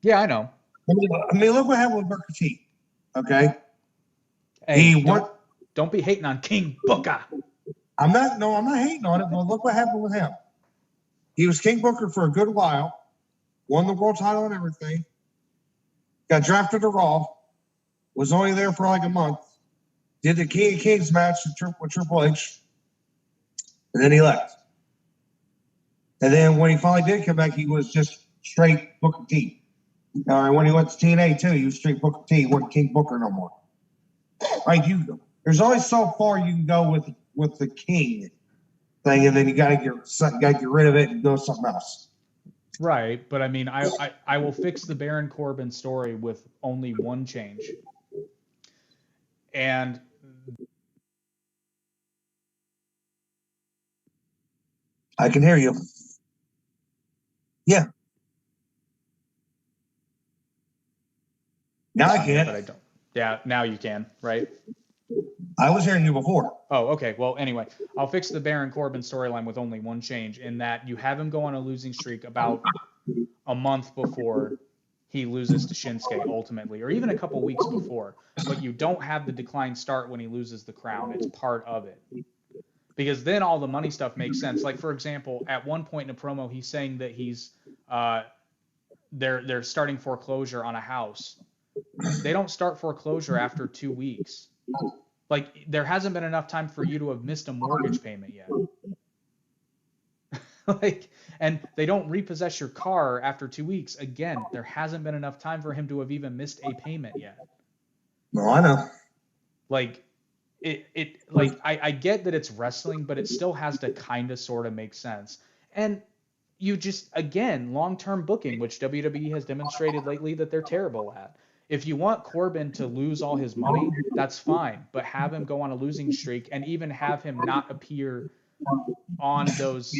Yeah, I know. I mean, look what happened with Booker T. Okay. Hey, don't be hating on King Booker. I'm not hating on it, but look what happened with him. He was King Booker for a good while, won the world title and everything, got drafted to Raw, was only there for like a month, did the King of Kings match with Triple H, and then he left. And then when he finally did come back, he was just straight Booker T. When he went to TNA too, he was straight Booker T. He wasn't King Booker no more. Right? There's only so far you can go with the king thing, and then you gotta get rid of it and go something else. Right, but I mean, I will fix the Baron Corbin story with only one change, and I can hear you. Yeah. Now I can. But I don't. Yeah, now you can, right? I was hearing you before. Oh, okay. Well, anyway, I'll fix the Baron Corbin storyline with only one change in that you have him go on a losing streak about a month before he loses to Shinsuke ultimately, or even a couple weeks before. But you don't have the decline start when he loses the crown. It's part of it. Because then all the money stuff makes sense. Like, for example, at one point in a promo, he's saying that they're starting foreclosure on a house. They don't start foreclosure after 2 weeks. Like, there hasn't been enough time for you to have missed a mortgage payment yet. Like, and they don't repossess your car after 2 weeks. Again, there hasn't been enough time for him to have even missed a payment yet. No, I know. Like, I get that it's wrestling, but it still has to kind of sort of make sense. And you just, again, long-term booking, which WWE has demonstrated lately that they're terrible at. If you want Corbin to lose all his money, that's fine, but have him go on a losing streak and even have him not appear on those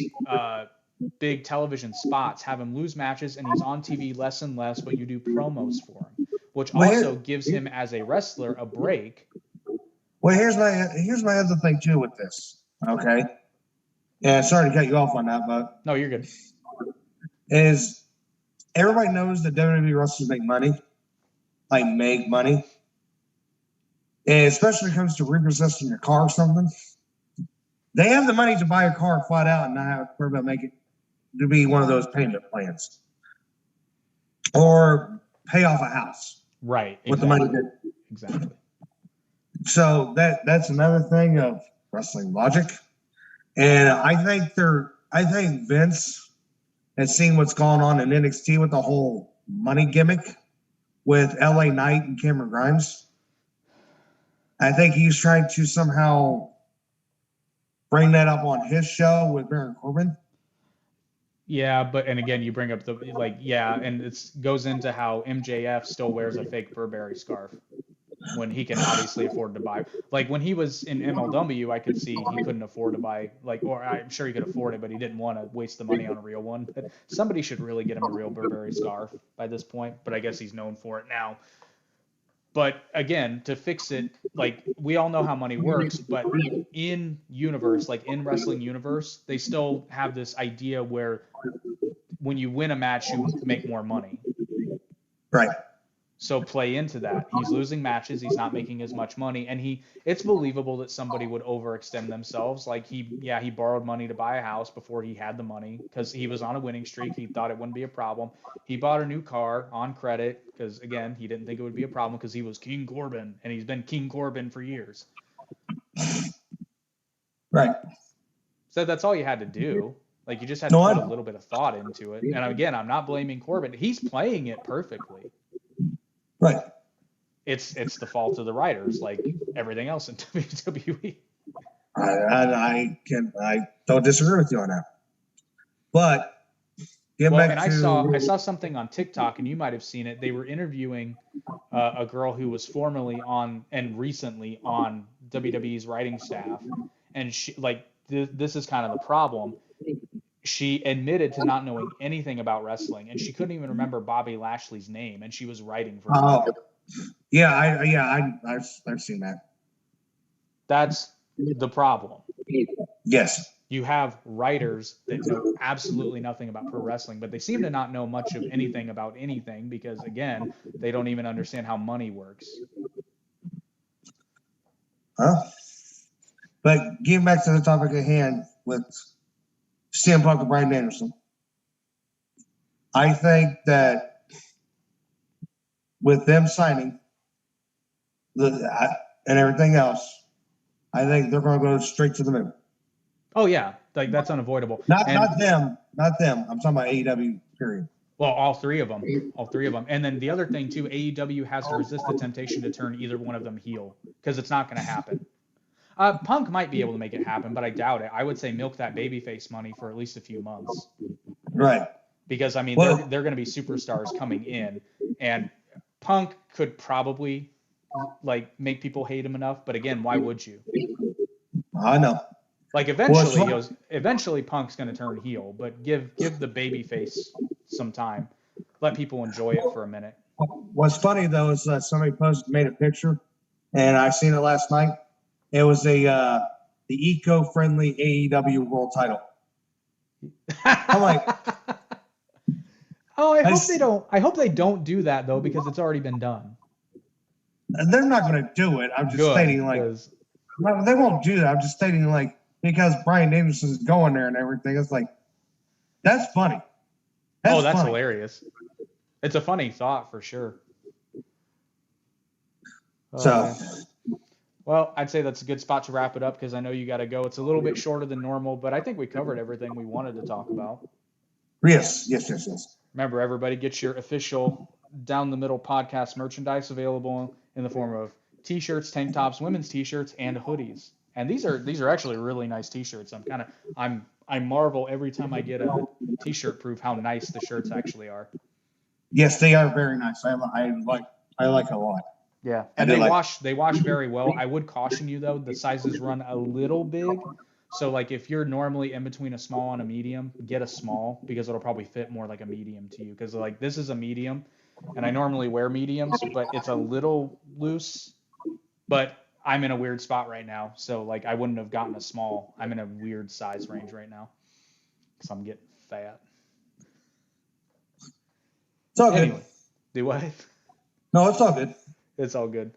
big television spots. Have him lose matches and he's on TV less and less, but you do promos for him, which also gives him as a wrestler a break. Well, here's my other thing too with this. Okay, yeah, sorry to cut you off on that, but no, you're good. Is everybody knows that WWE wrestlers make money, and especially when it comes to repossessing your car or something. They have the money to buy a car flat out and not have to worry about make it to be one of those payment plans, or pay off a house. Right. With the money. Exactly. So that's another thing of wrestling logic, and I think Vince has seen what's going on in NXT with the whole money gimmick with LA Knight and Cameron Grimes. I think he's trying to somehow bring that up on his show with Baron Corbin. Yeah, and again, you bring up and it goes into how MJF still wears a fake Burberry scarf when he can obviously afford to buy. Like, when he was in MLW, I could see he couldn't afford to buy, or I'm sure he could afford it, but he didn't want to waste the money on a real one. But somebody should really get him a real Burberry scarf by this point, but I guess he's known for it now. But again, to fix it, like, we all know how money works, but in universe, like in wrestling universe, they still have this idea where when you win a match, you make more money. Right. So play into that. He's losing matches. He's not making as much money. And it's believable that somebody would overextend themselves. Like, he borrowed money to buy a house before he had the money because he was on a winning streak. He thought it wouldn't be a problem. He bought a new car on credit because, again, he didn't think it would be a problem because he was King Corbin, and he's been King Corbin for years. Right. So that's all you had to do. Like, you just had to put a little bit of thought into it. And again, I'm not blaming Corbin. He's playing it perfectly. Right. It's the fault of the writers, like everything else in WWE. I don't disagree with you on that. But I saw something on TikTok, and you might have seen it. They were interviewing a girl who was formerly on and recently on WWE's writing staff, and she, like, this is kind of the problem. She admitted to not knowing anything about wrestling, and she couldn't even remember Bobby Lashley's name, and she was writing for him. I've seen that. That's the problem. Yes. You have writers that know absolutely nothing about pro wrestling, but they seem to not know much of anything about anything because, again, they don't even understand how money works. But getting back to the topic at hand with CM Punk and Bryan Danielson, I think that with them signing and everything else, I think they're going to go straight to the moon. Oh yeah, like, that's unavoidable. Not them. I'm talking about AEW. Period. Well, all three of them. And then the other thing too, AEW has to resist the temptation to turn either one of them heel because it's not going to happen. Punk might be able to make it happen, but I doubt it. I would say milk that babyface money for at least a few months. Right. Because, I mean, they're going to be superstars coming in, and Punk could probably, like, make people hate him enough. But again, why would you? I know. Like, eventually Punk's going to turn heel, but give the babyface some time. Let people enjoy it for a minute. What's funny though is that somebody made a picture, and I seen it last night. It was the eco-friendly AEW world title. I'm like, Oh, I hope they don't do that though, because it's already been done. They're not going to do it. I'm just stating like they won't do that. I'm just stating like because Bryan Danielson is going there and everything. It's like that's funny. That's funny. Hilarious. It's a funny thought for sure. Well, I'd say that's a good spot to wrap it up because I know you got to go. It's a little bit shorter than normal, but I think we covered everything we wanted to talk about. Yes. Remember, everybody, get your official Down the Middle podcast merchandise available in the form of t-shirts, tank tops, women's t-shirts, and hoodies. And these are actually really nice t-shirts. I marvel every time I get a t-shirt proof how nice the shirts actually are. Yes, they are very nice. I like a lot. Yeah, and they wash very well. I would caution you though, the sizes run a little big. So like if you're normally in between a small and a medium, get a small because it'll probably fit more like a medium to you. Because like this is a medium, and I normally wear mediums, but it's a little loose. But I'm in a weird spot right now, so like I wouldn't have gotten a small. I'm in a weird size range right now, so I'm getting fat. It's all good. Do what? No, it's all good. It's all good.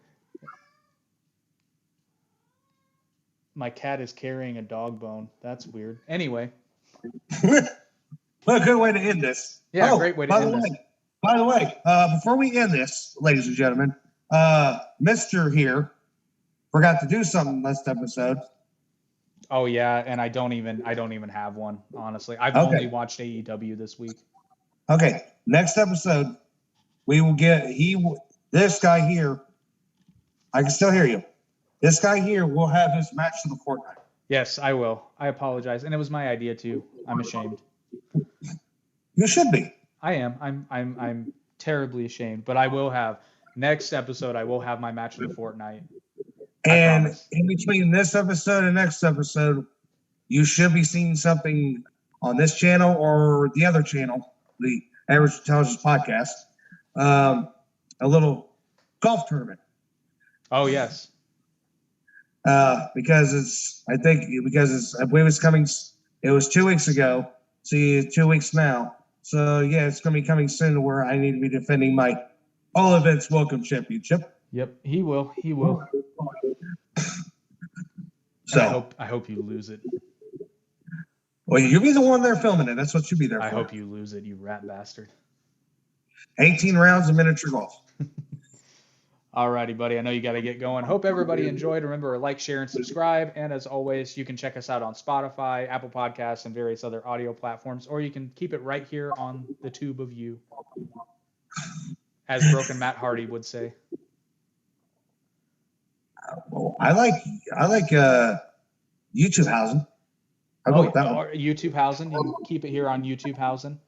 My cat is carrying a dog bone. That's weird. Anyway. What a good way to end this. Yeah, great way to end this. By the way, before we end this, ladies and gentlemen, Mr. here forgot to do something last episode. Oh yeah, and I don't even have one, honestly. I've only watched AEW this week. Okay, next episode we will get this guy here. I can still hear you. This guy here will have his match of the fortnight. Yes, I will. I apologize, and it was my idea too. I'm ashamed. You should be. I am. I'm terribly ashamed, but I will have next episode. I will have my match of the fortnight. And in between this episode and next episode, you should be seeing something on this channel or the other channel, the Average Intelligence Podcast, a little golf tournament. Oh yes. Because I believe it's coming. It was 2 weeks ago. See, 2 weeks now. So yeah, it's going to be coming soon where I need to be defending my All Events Welcome Championship. Yep, he will. He will. So I hope you lose it. Well, you'll be the one there filming it. That's what you'll be there for. I hope you lose it, you rat bastard. 18 rounds of miniature golf. Alrighty, buddy. I know you got to get going. Hope everybody enjoyed. Remember to like, share, and subscribe. And as always, you can check us out on Spotify, Apple Podcasts, and various other audio platforms. Or you can keep it right here on the tube of you, as Broken Matt Hardy would say. Well, I like YouTube housing. How about that one? YouTube housing. You can keep it here on YouTube housing.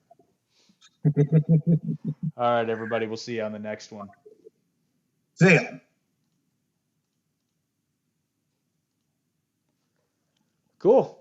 All right, everybody. We'll see you on the next one. See ya. Cool.